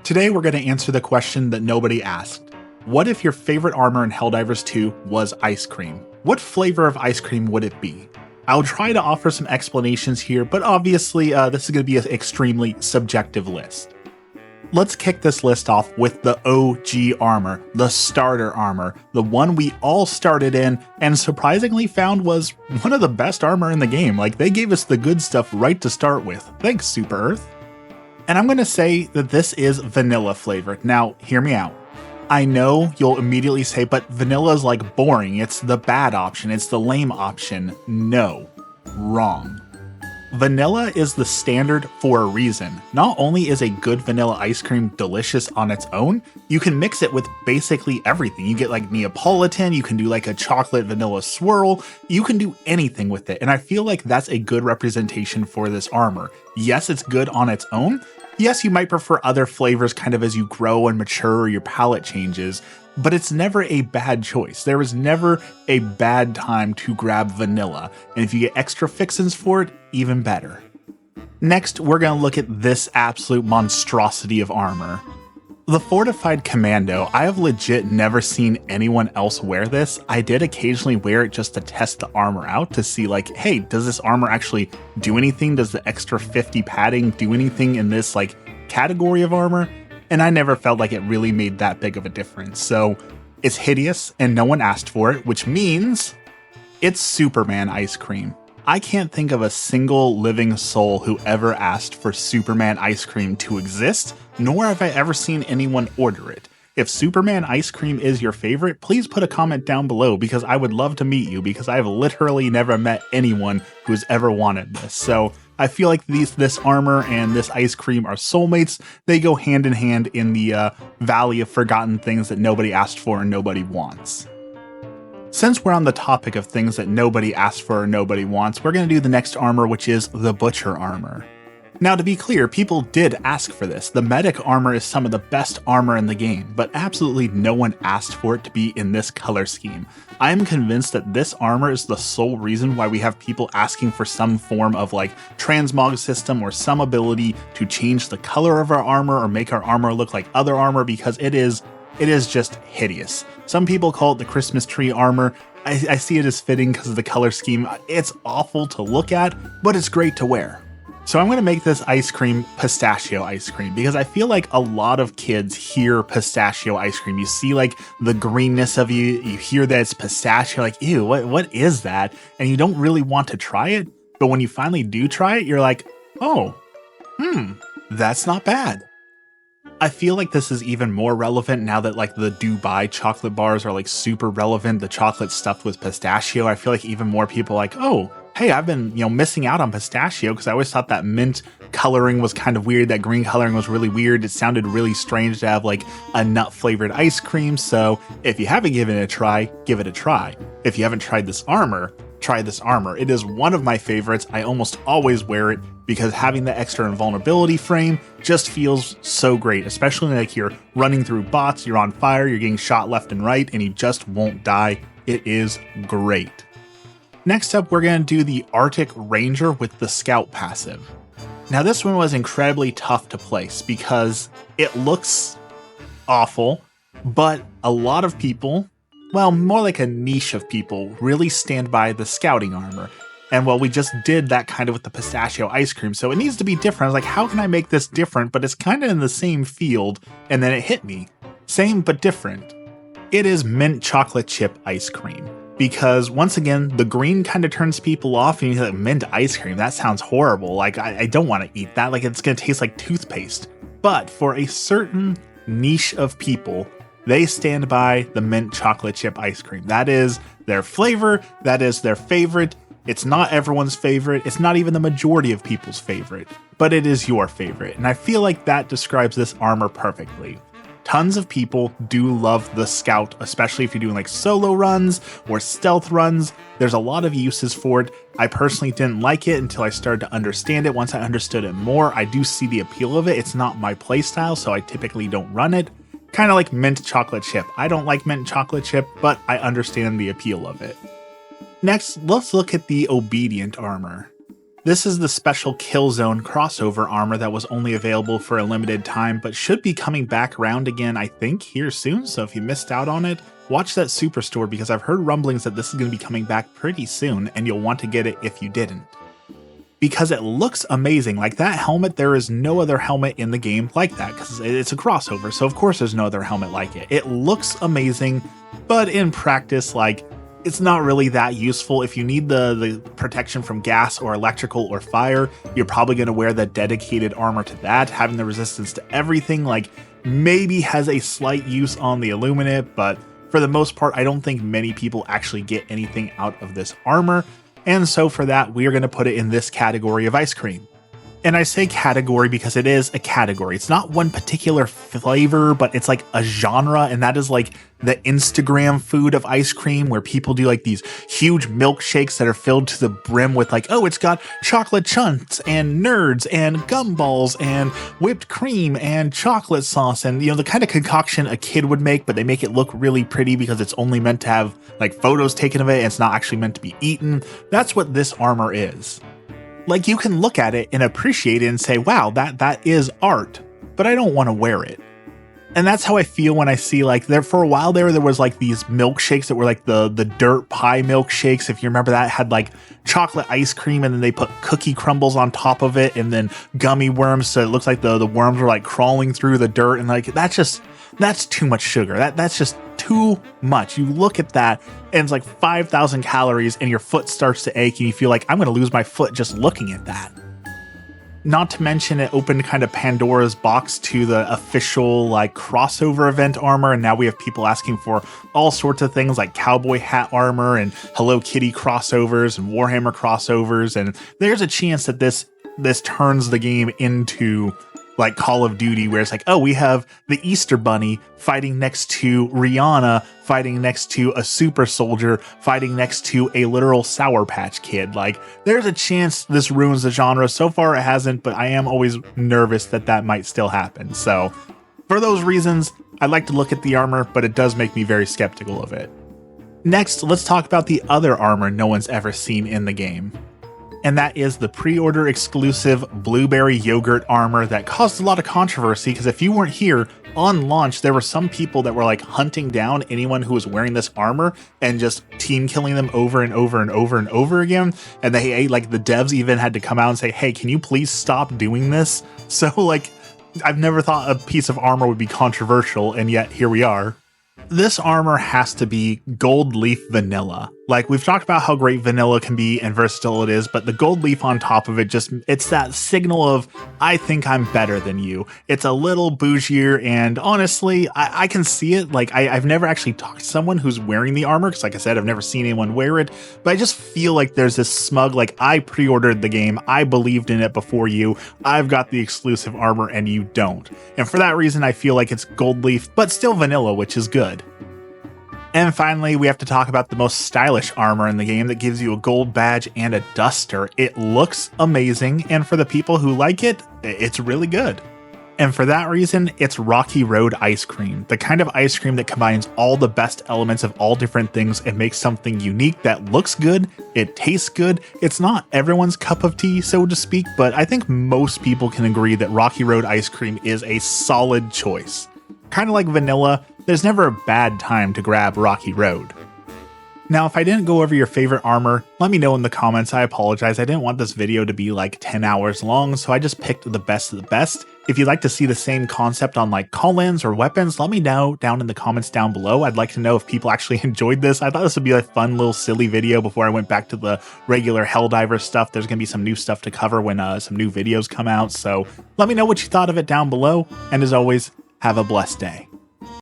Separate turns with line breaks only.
Today we're going to answer the question that nobody asked. What if your favorite armor in Helldivers 2 was ice cream? What flavor of ice cream would it be? I'll try to offer some explanations here, but obviously this is going to be an extremely subjective list. Let's kick this list off with the OG armor, the starter armor, the one we all started in and surprisingly found was one of the best armor in the game. Like, they gave us the good stuff right to start with. Thanks, Super Earth. And I'm going to say that this is vanilla flavored. Now, hear me out. I know you'll immediately say, but vanilla is like boring. It's the bad option. It's the lame option. No, wrong. Vanilla is the standard for a reason. Not only is a good vanilla ice cream delicious on its own, you can mix it with basically everything. You get like Neapolitan, you can do like a chocolate vanilla swirl, you can do anything with it. And I feel like that's a good representation for this armor. Yes, it's good on its own. Yes, you might prefer other flavors kind of as you grow and mature or your palate changes, but it's never a bad choice. There is never a bad time to grab vanilla, and if you get extra fixins for it, even better. Next, we're going to look at this absolute monstrosity of armor. The Fortified Commando. I have legit never seen anyone else wear this. I did occasionally wear it just to test the armor out to see like, hey, does this armor actually do anything? Does the extra 50 padding do anything in this like category of armor? And I never felt like it really made that big of a difference. So it's hideous and no one asked for it, which means it's Superman ice cream. I can't think of a single living soul who ever asked for Superman ice cream to exist, nor have I ever seen anyone order it. If Superman ice cream is your favorite, please put a comment down below because I would love to meet you because I have literally never met anyone who's ever wanted this. So I feel like this armor and this ice cream are soulmates. They go hand in hand in the valley of forgotten things that nobody asked for and nobody wants. Since we're on the topic of things that nobody asked for or nobody wants, we're going to do the next armor, which is the Butcher armor. Now, to be clear, people did ask for this. The Medic armor is some of the best armor in the game, but absolutely no one asked for it to be in this color scheme. I am convinced that this armor is the sole reason why we have people asking for some form of like transmog system or some ability to change the color of our armor or make our armor look like other armor because it is just hideous. Some people call it the Christmas tree armor. I see it as fitting because of the color scheme. It's awful to look at, but it's great to wear. So I'm going to make this ice cream pistachio ice cream because I feel like a lot of kids hear pistachio ice cream. You see like the greenness of you hear that it's pistachio, like, ew, what is that? And you don't really want to try it. But when you finally do try it, you're like, oh, that's not bad. I feel like this is even more relevant now that like the Dubai chocolate bars are like super relevant, the chocolate stuffed with pistachio. I feel like even more people are like, oh, hey, I've been, missing out on pistachio because I always thought that mint coloring was kind of weird. That green coloring was really weird. It sounded really strange to have like a nut flavored ice cream. So if you haven't given it a try, give it a try. If you haven't tried this armor, try this armor. It is one of my favorites. I almost always wear it because having the extra invulnerability frame just feels so great, especially like you're running through bots, you're on fire, you're getting shot left and right, and you just won't die. It is great. Next up, we're going to do the Arctic Ranger with the Scout passive. Now this one was incredibly tough to place because it looks awful, but a lot of people, well, more like a niche of people, really stand by the scouting armor. And well, we just did that kind of with the pistachio ice cream, so it needs to be different. I was like, how can I make this different? But it's kind of in the same field, and then it hit me. Same but different. It is mint chocolate chip ice cream. Because once again, the green kind of turns people off, and you're like, mint ice cream, that sounds horrible. Like, I don't want to eat that. Like, it's going to taste like toothpaste. But for a certain niche of people, they stand by the mint chocolate chip ice cream. That is their flavor. That is their favorite. It's not everyone's favorite. It's not even the majority of people's favorite, but it is your favorite. And I feel like that describes this armor perfectly. Tons of people do love the Scout, especially if you're doing like solo runs or stealth runs. There's a lot of uses for it. I personally didn't like it until I started to understand it. Once I understood it more, I do see the appeal of it. It's not my playstyle, so I typically don't run it. Kind of like mint chocolate chip. I don't like mint chocolate chip, but I understand the appeal of it. Next, let's look at the Obedient armor. This is the special Killzone crossover armor that was only available for a limited time, but should be coming back around again, I think, here soon. So if you missed out on it, watch that Superstore, because I've heard rumblings that this is going to be coming back pretty soon, and you'll want to get it if you didn't. Because it looks amazing. Like that helmet, there is no other helmet in the game like that, because it's a crossover, so of course there's no other helmet like it. It looks amazing, but in practice, like, it's not really that useful. If you need the protection from gas or electrical or fire, you're probably going to wear the dedicated armor to that. Having the resistance to everything, like, maybe has a slight use on the Illuminate, but for the most part, I don't think many people actually get anything out of this armor. And so for that, we are going to put it in this category of ice cream. And I say category because it is a category. It's not one particular flavor, but it's like a genre, and that is like the Instagram food of ice cream, where people do like these huge milkshakes that are filled to the brim with like, oh, it's got chocolate chunks and nerds and gumballs and whipped cream and chocolate sauce, and, you know, the kind of concoction a kid would make, but they make it look really pretty because it's only meant to have like photos taken of it, and it's not actually meant to be eaten. That's what this armor is. Like, you can look at it and appreciate it and say, wow, that is art, but I don't want to wear it. And that's how I feel when I see, like, there for a while there was like these milkshakes that were like the dirt pie milkshakes. If you remember, that had like chocolate ice cream, and then they put cookie crumbles on top of it, and then gummy worms, so it looks like the worms were like crawling through the dirt, and like that's too much sugar. That's just too much. You look at that and it's like 5,000 calories, and your foot starts to ache, and you feel like, I'm going to lose my foot just looking at that. Not to mention, it opened kind of Pandora's box to the official like crossover event armor, and now we have people asking for all sorts of things like cowboy hat armor and Hello Kitty crossovers and Warhammer crossovers, and there's a chance that this turns the game into like Call of Duty, where it's like, oh, we have the Easter Bunny fighting next to Rihanna, fighting next to a super soldier, fighting next to a literal Sour Patch Kid. Like, there's a chance this ruins the genre. So far it hasn't, but I am always nervous that might still happen. So for those reasons, I like to look at the armor, but it does make me very skeptical of it. Next, let's talk about the other armor no one's ever seen in the game. And that is the pre-order exclusive blueberry yogurt armor that caused a lot of controversy, because if you weren't here, on launch, there were some people that were like hunting down anyone who was wearing this armor and just team killing them over and over and over and over again. And they, like, the devs even had to come out and say, hey, can you please stop doing this? So, like, I've never thought a piece of armor would be controversial, and yet here we are. This armor has to be gold leaf vanilla. Like, we've talked about how great vanilla can be and versatile it is, but the gold leaf on top of it, it's that signal of, I think I'm better than you. It's a little bougier, and honestly, I can see it. Like, I've never actually talked to someone who's wearing the armor, because like I said, I've never seen anyone wear it, but I just feel like there's this smug, like, I pre-ordered the game, I believed in it before you, I've got the exclusive armor and you don't. And for that reason, I feel like it's gold leaf, but still vanilla, which is good. And finally, we have to talk about the most stylish armor in the game that gives you a gold badge and a duster. It looks amazing, and for the people who like it, it's really good. And for that reason, it's Rocky Road ice cream, the kind of ice cream that combines all the best elements of all different things and makes something unique that looks good, it tastes good. It's not everyone's cup of tea, so to speak, but I think most people can agree that Rocky Road ice cream is a solid choice. Kind of like vanilla, there's never a bad time to grab Rocky Road. Now, if I didn't go over your favorite armor, let me know in the comments. I apologize. I didn't want this video to be like 10 hours long, so I just picked the best of the best. If you'd like to see the same concept on like call-ins or weapons, let me know down in the comments down below. I'd like to know if people actually enjoyed this. I thought this would be a fun little silly video before I went back to the regular Helldivers stuff. There's going to be some new stuff to cover when some new videos come out, so let me know what you thought of it down below. And as always, have a blessed day.